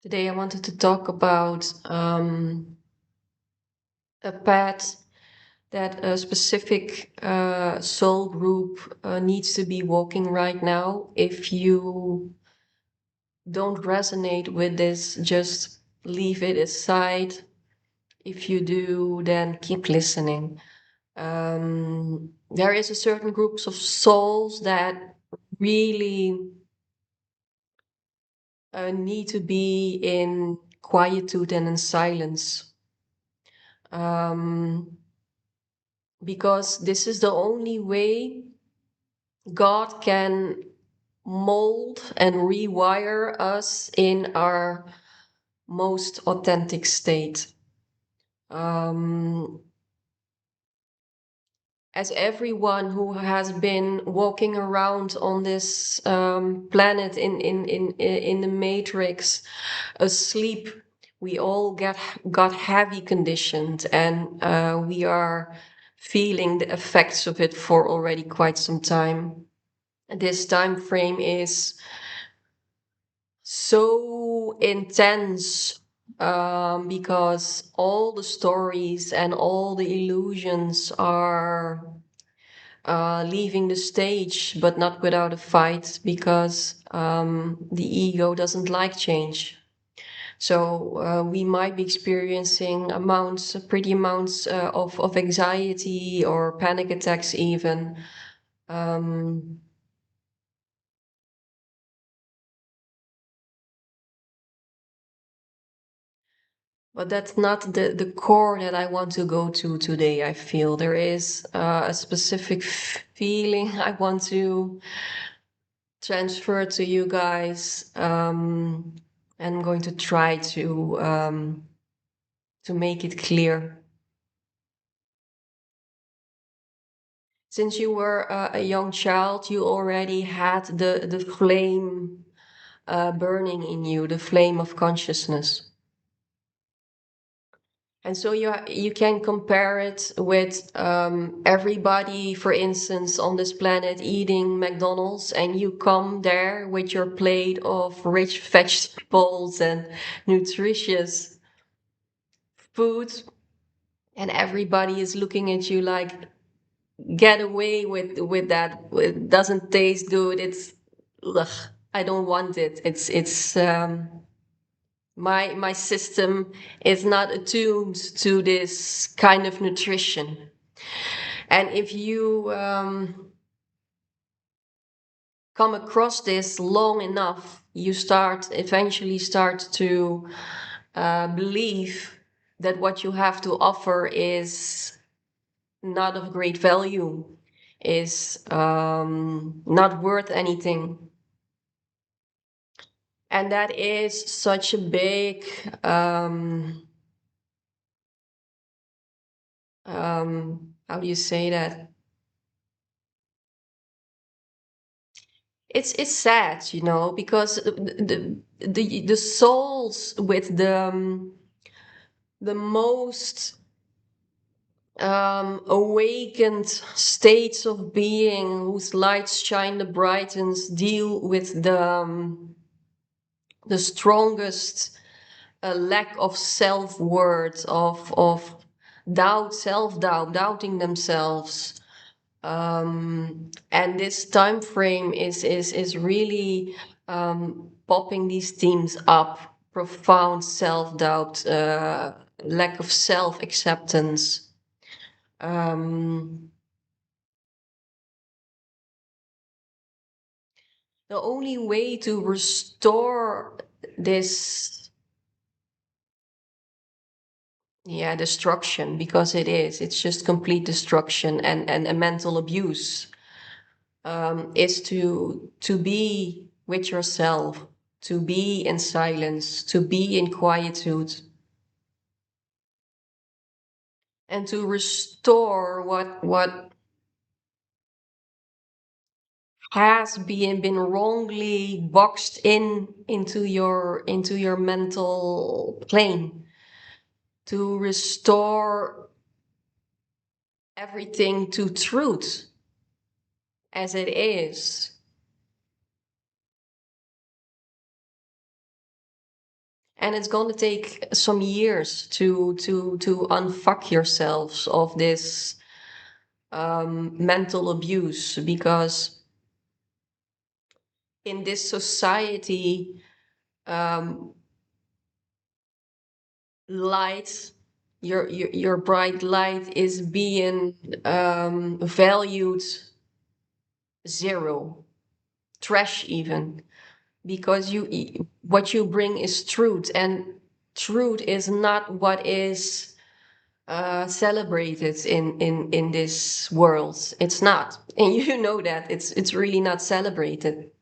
Today I wanted to talk about a path that a specific soul group needs to be walking right now. If you don't resonate with this, just leave it aside. If you do, then keep listening. There is a certain groups of souls that really need to be in quietude and in silence. Um, because this is the only way God can mold and rewire us in our most authentic state. Um, as everyone who has been walking around on this planet in the matrix asleep, we all got heavy conditioned, and we are feeling the effects of it for already quite some time. This time frame is so intense, because all the stories and all the illusions are leaving the stage, but not without a fight, because the ego doesn't like change. So we might be experiencing pretty amounts of anxiety or panic attacks even. Um, But that's not the core that I want to go to today. I feel there is a specific feeling I want to transfer to you guys. And I'm going to try to make it clear. Since you were a young child, you already had the flame burning in you, the flame of consciousness. And so you can compare it with everybody, for instance, on this planet eating McDonald's, and you come there with your plate of rich vegetables and nutritious food, and everybody is looking at you like, get away with that. It doesn't taste good. It's ugh, I don't want it. It's my system is not attuned to this kind of nutrition. And if you come across this long enough, you eventually start to believe that what you have to offer is not of great value, is not worth anything. And that is such a big how do you say that? It's sad, because the souls with the most awakened states of being, whose lights shine the brightest, deal with the strongest lack of self-worth, of doubt, self-doubt, doubting themselves. And this time frame is really popping these themes up: profound self-doubt, lack of self-acceptance. The only way to restore this, yeah, destruction, because it's just complete destruction and a mental abuse, is to be with yourself, to be in silence, to be in quietude, and to restore what has been wrongly boxed into your mental plane, to restore everything to truth as it is. And it's going to take some years to unfuck yourselves of this mental abuse, because in this society, um, light, your bright light is being valued zero, trash even, because what you bring is truth, and truth is not what is celebrated in this world. It's not, and you know that it's really not celebrated.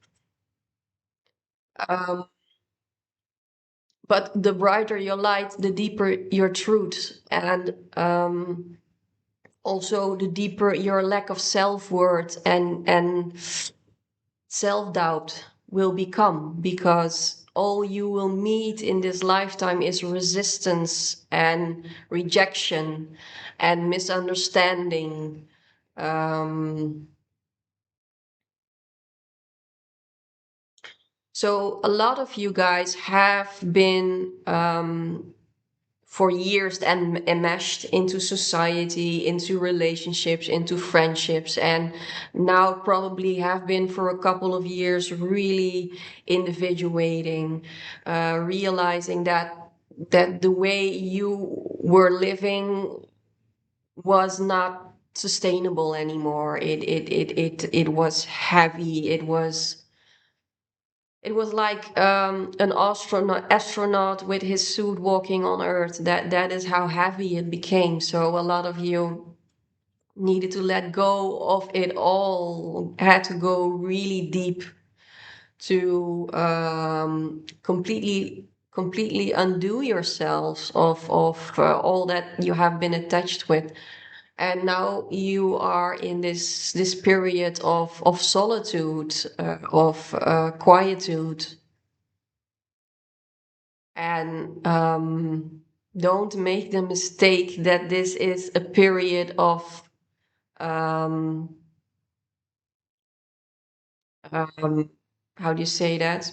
Um, but the brighter your light, the deeper your truth, and also the deeper your lack of self-worth and self-doubt will become, because all you will meet in this lifetime is resistance and rejection and misunderstanding. Um, so a lot of you guys have been for years and enmeshed into society, into relationships, into friendships, and now probably have been for a couple of years really individuating, realizing that the way you were living was not sustainable anymore. It was heavy. It was like an astronaut with his suit walking on Earth. That is how heavy it became. So a lot of you needed to let go of it all. Had to go really deep to completely undo yourselves of all that you have been attached with. And now you are in this period of solitude, of quietude. And don't make the mistake that this is a period of um, um, how do you say that?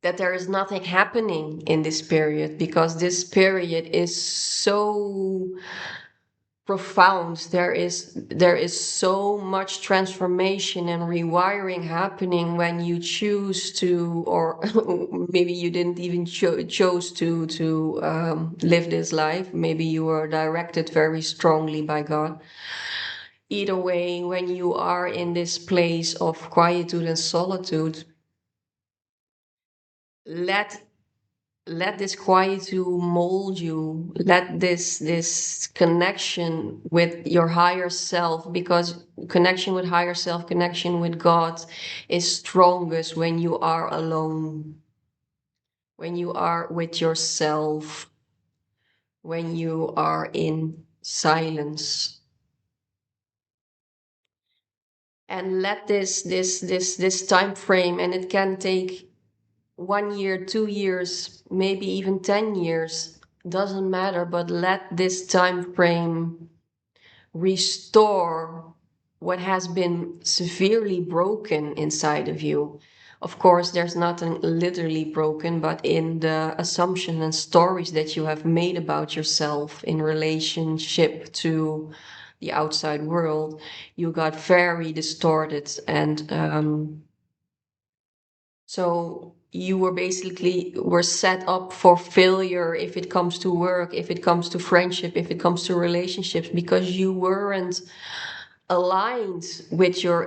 That there is nothing happening in this period, because this period is so profound. There is so much transformation and rewiring happening when you choose to, or maybe you didn't even chose to live this life. Maybe you were directed very strongly by God. Either way, when you are in this place of quietude and solitude, let let this quietude mold you. Let this connection with your higher self, because connection with higher self, connection with God, is strongest when you are alone, when you are with yourself, when you are in silence. And let this time frame, and it can take 1 year, 2 years, maybe even 10 years, doesn't matter, but let this time frame restore what has been severely broken inside of you. Of course, there's nothing literally broken, but in the assumption and stories that you have made about yourself in relationship to the outside world, you got very distorted. And so you were set up for failure if it comes to work, if it comes to friendship, if it comes to relationships, because you weren't aligned with your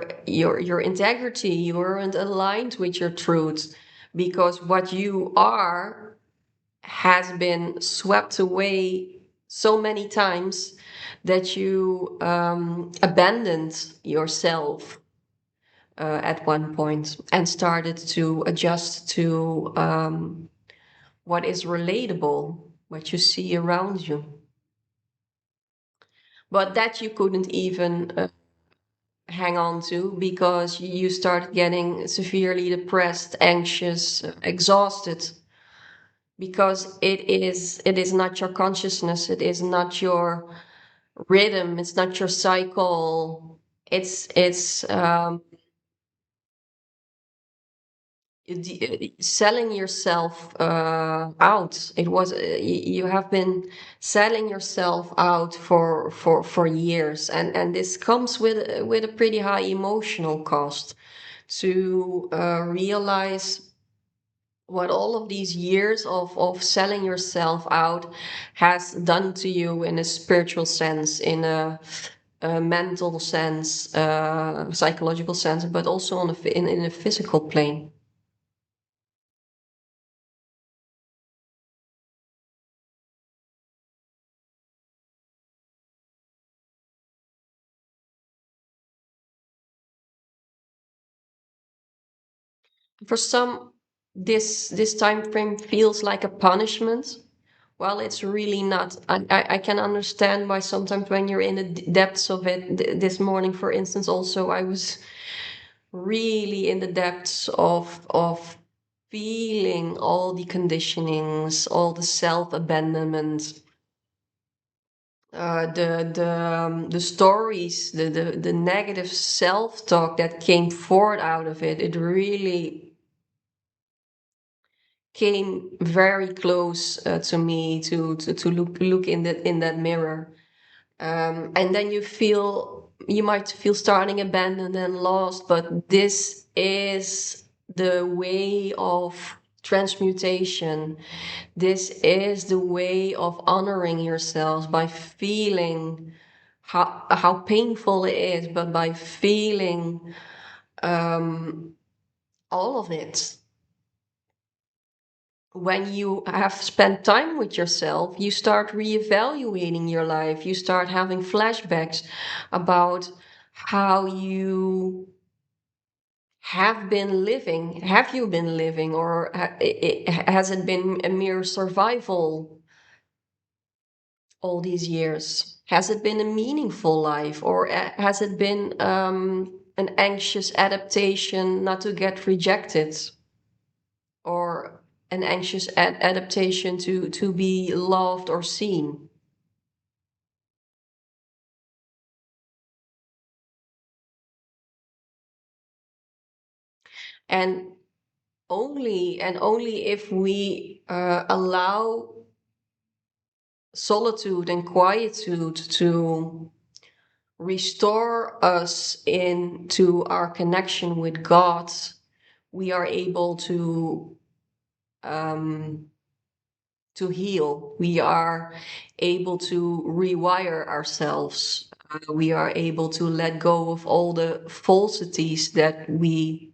integrity. You weren't aligned with your truth, because what you are has been swept away so many times that you abandoned yourself at one point and started to adjust to what is relatable, what you see around you. But that you couldn't even hang on to, because you started getting severely depressed, anxious, exhausted, because it is not your consciousness, it is not your rhythm, it's not your cycle. It's selling yourself out. It was you have been selling yourself out for years, and this comes with a pretty high emotional cost to realize what all of these years of selling yourself out has done to you in a spiritual sense, in a mental sense, psychological sense, but also on in a physical plane. For some, this time frame feels like a punishment. Well, it's really not. I can understand why sometimes when you're in the depths of it. This morning, for instance, also I was really in the depths of feeling all the conditionings, all the self-abandonment, the stories, the negative self-talk that came forth out of it. It really came very close to me to look in that mirror. And then you might feel starting abandoned and lost, but this is the way of transmutation. This is the way of honoring yourselves by feeling how painful it is, but by feeling all of it. When you have spent time with yourself, you start reevaluating your life. You start having flashbacks about how you have been living. Have you been living, or has it been a mere survival all these years? Has it been a meaningful life, or has it been an anxious adaptation not to get rejected? Or an anxious adaptation to be loved or seen. And only if we allow solitude and quietude to restore us into our connection with God, we are able um, to heal. We are able to rewire ourselves. We are able to let go of all the falsities that we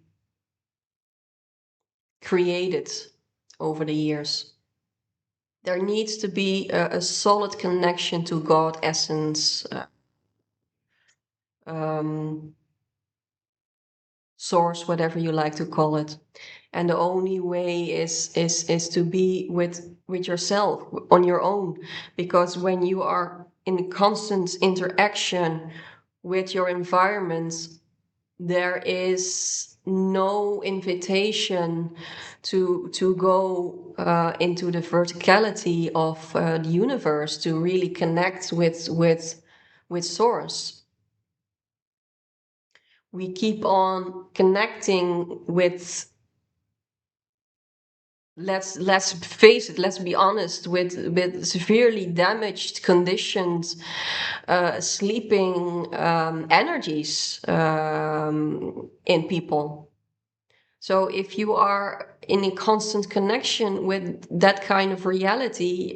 created over the years. There needs to be a solid connection to God essence, um, source, whatever you like to call it. And the only way is to be with yourself on your own, because when you are in constant interaction with your environment, there is no invitation to go into the verticality of the universe, to really connect with source. We keep on connecting with, let's face it, let's be honest, with severely damaged conditions, sleeping energies in people. So if you are in a constant connection with that kind of reality,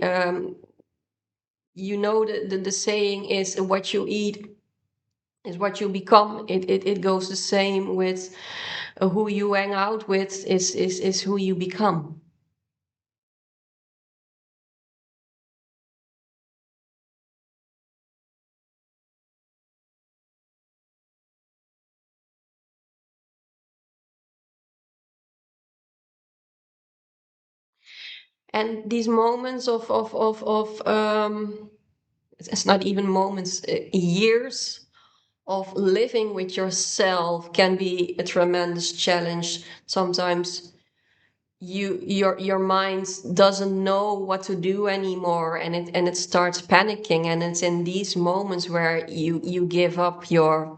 you know the saying is, what you eat is what you become. It goes the same with who you hang out with is who you become. And these moments of it's not even moments, years of living with yourself can be a tremendous challenge. Sometimes your mind doesn't know what to do anymore, and it starts panicking, and it's in these moments where you give up your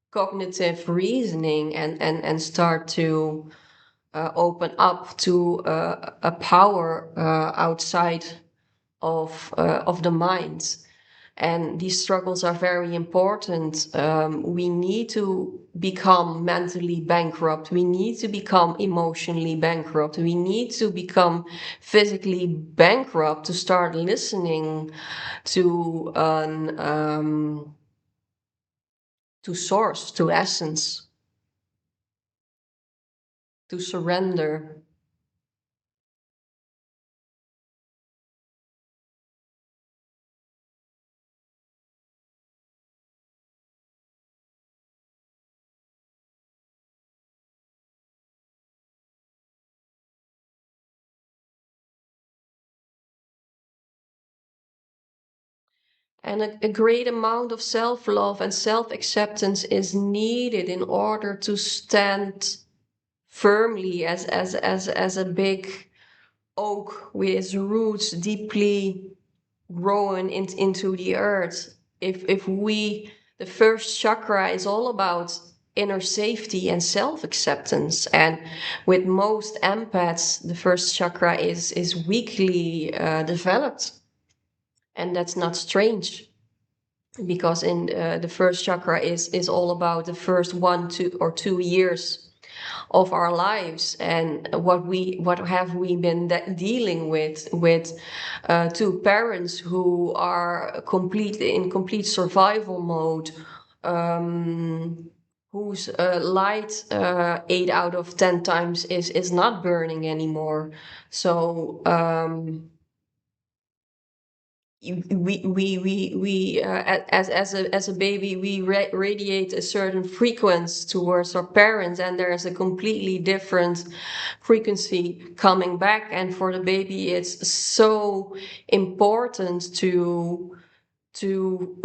cognitive reasoning and start to open up to a power outside of the mind. And these struggles are very important. We need to become mentally bankrupt. We need to become emotionally bankrupt. We need to become physically bankrupt to start listening to to source, to essence, to surrender. And a great amount of self-love and self-acceptance is needed in order to stand firmly as a big oak with roots deeply grown into the earth. If we, the first chakra is all about inner safety and self-acceptance, and with most empaths the first chakra is weakly developed, and that's not strange, because in the first chakra is all about the first 1 2 or 2 years of our lives, and what have we been dealing with two parents who are completely in complete survival mode, whose light 8 out of 10 times is not burning anymore. So as a baby we radiate a certain frequency towards our parents, and there's a completely different frequency coming back, and for the baby it's so important to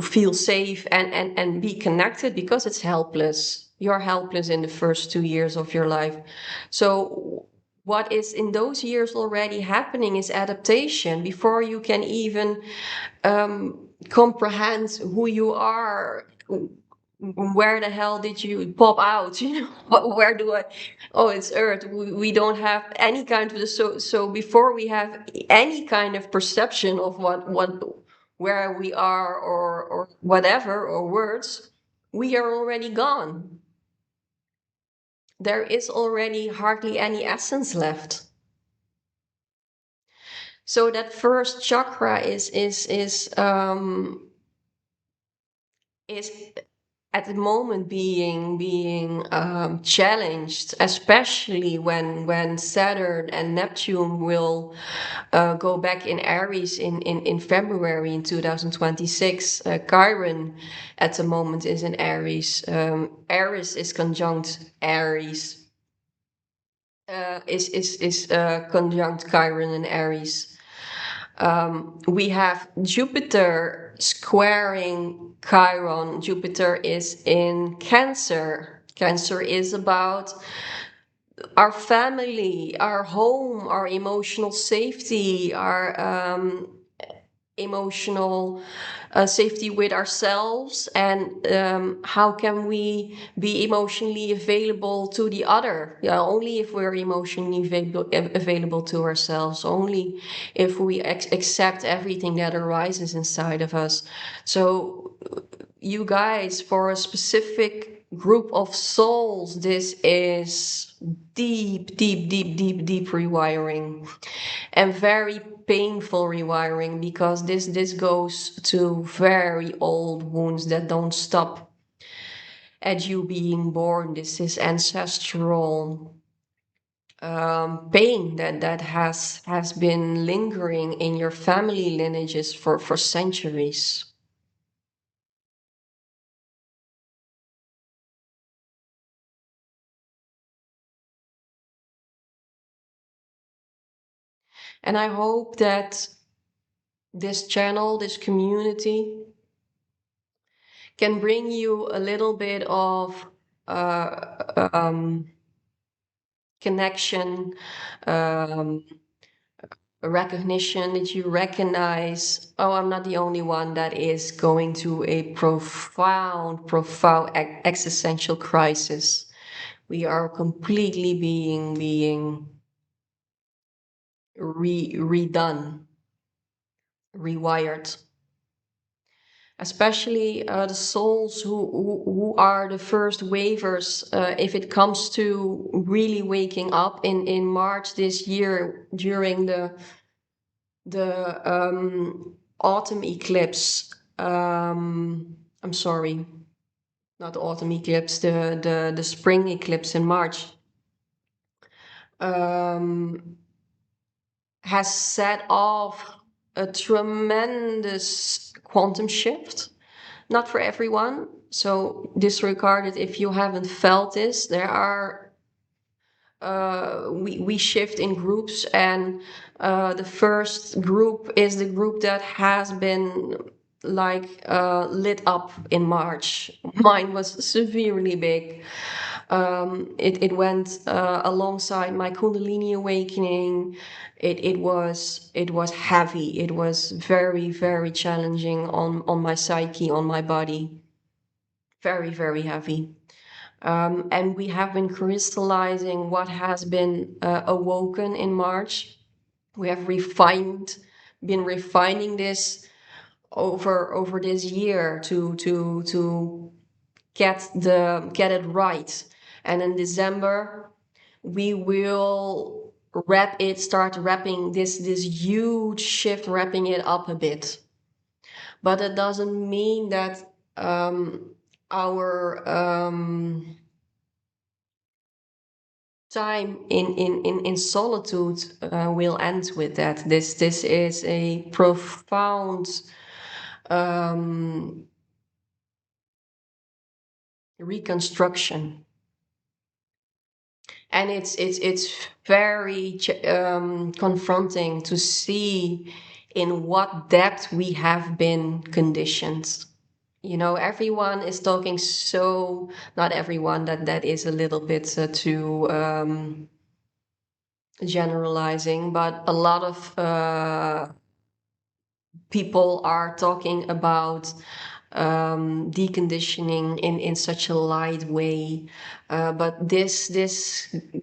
feel safe and be connected, because it's helpless. You're helpless in the first 2 years of your life. So what is in those years already happening is adaptation before you can even comprehend who you are. Where the hell did you pop out? Where do I? Oh, it's Earth. We don't have any kind of so before we have any kind of perception of what where we are, or whatever, or words, we are already gone. There is already hardly any essence left. So that first chakra is at the moment being challenged, especially when Saturn and Neptune will go back in Aries in February in 2026. Chiron at the moment is in Aries. Aries is conjunct Aries. Is conjunct Chiron and Aries. We have Jupiter squaring Chiron. Jupiter is in Cancer. Cancer is about our family, our home, our emotional safety, our emotional safety with ourselves, and how can we be emotionally available to the other. Yeah, only if we're emotionally available to ourselves, only if we accept everything that arises inside of us. So you guys, for a specific group of souls, this is deep rewiring, and very painful rewiring, because this goes to very old wounds that don't stop at you being born. This is ancestral pain that has been lingering in your family lineages for centuries. And I hope that this channel, this community, can bring you a little bit of connection, um, a recognition, that you recognize, oh, I'm not the only one that is going through a profound existential crisis. We are completely being redone, rewired. Especially the souls who are the first waivers if it comes to really waking up in March this year during the autumn eclipse. I'm sorry, not the autumn eclipse, the spring eclipse in March. Has set off a tremendous quantum shift. Not for everyone, so disregard it if you haven't felt this. There are we shift in groups, and the first group is the group that has been like lit up in March. Mine was severely big. It went alongside my Kundalini awakening. It was heavy. It was very, very challenging on my psyche, on my body. Very, very heavy. And we have been crystallizing what has been awoken in March. We have been refining this over this year to get it right. And in December, we will start wrapping this huge shift, wrapping it up a bit. But it doesn't mean that our time in solitude will end with that. This is a profound um, reconstruction, and it's very confronting to see in what depth we have been conditioned. You know, everyone is talking, so not everyone, that is a little bit too generalizing, but a lot of people are talking about deconditioning in such a light way, but this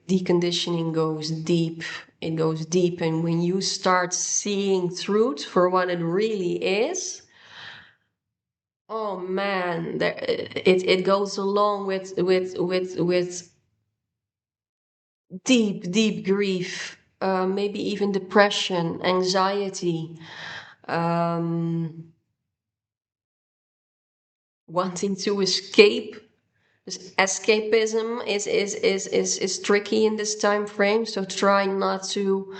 deconditioning goes deep. It goes deep, and when you start seeing truth for what it really is, oh man, it goes along with deep grief, maybe even depression, anxiety, um, wanting to escape. Escapism is tricky in this time frame, so try not to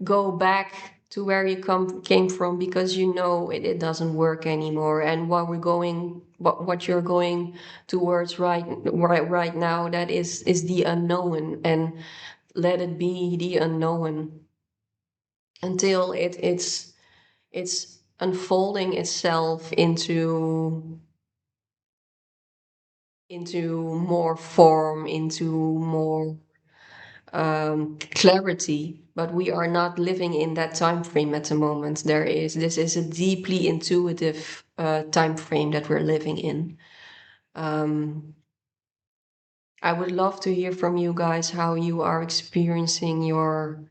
go back to where you came from, because you know it doesn't work anymore. And what you're going towards right now, that is the unknown, and let it be the unknown until it's unfolding itself into more form, into more clarity. But we are not living in that time frame at the moment. This is a deeply intuitive time frame that we're living in. I would love to hear from you guys how you are experiencing your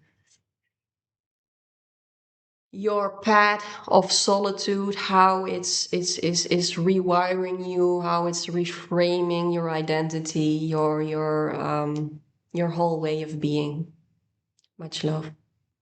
path of solitude, how it's rewiring you, how it's reframing your identity, your whole way of being. Much love.